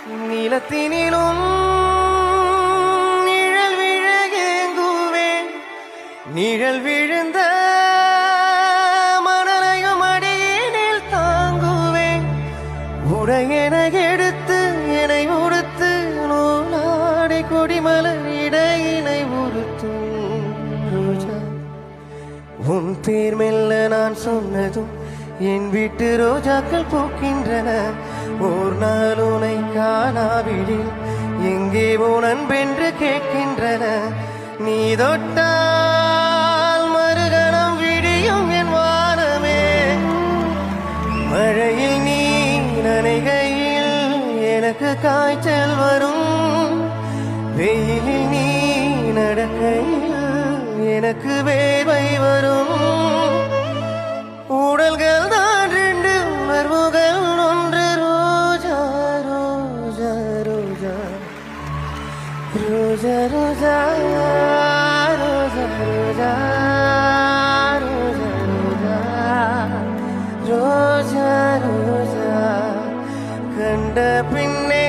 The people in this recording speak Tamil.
நீலத்தினிலும் நிழல் விழகேங்குவேன் நிழல் விழுந்த மணலையும் அடியினில் தாங்குவேன் உடையென எடுத்து என்னை உடுத்து நூலாடை கொடிமலர் இடையினை உறுத்தும் ரோஜா உன் பேர் மெல்ல நான் சொன்னதும் என் வீட்டு ரோஜாக்கள் பூக்கின்றன ஓர் நாள் உனை காணாவிடில் எங்கே உன் அன்பென்று கேட்கின்றன நீ தொட்டால் மறுகணம் விடியும் என் வானமே மழையில் நீ நனைகையில் எனக்கு காய்ச்சல் வரும் வெயிலில் நீ நடக்கையில் எனக்கு வேர்வை வரும் உடல்கள் தான் ரெண்டு உணர்வுகள் ஒன்று ரோஜா ரோஜா ரோஜா ரோஜா ரோஜா ரோஜா ரோஜா ரோஜா ரோஜா ரோஜா கண்ட பின்னே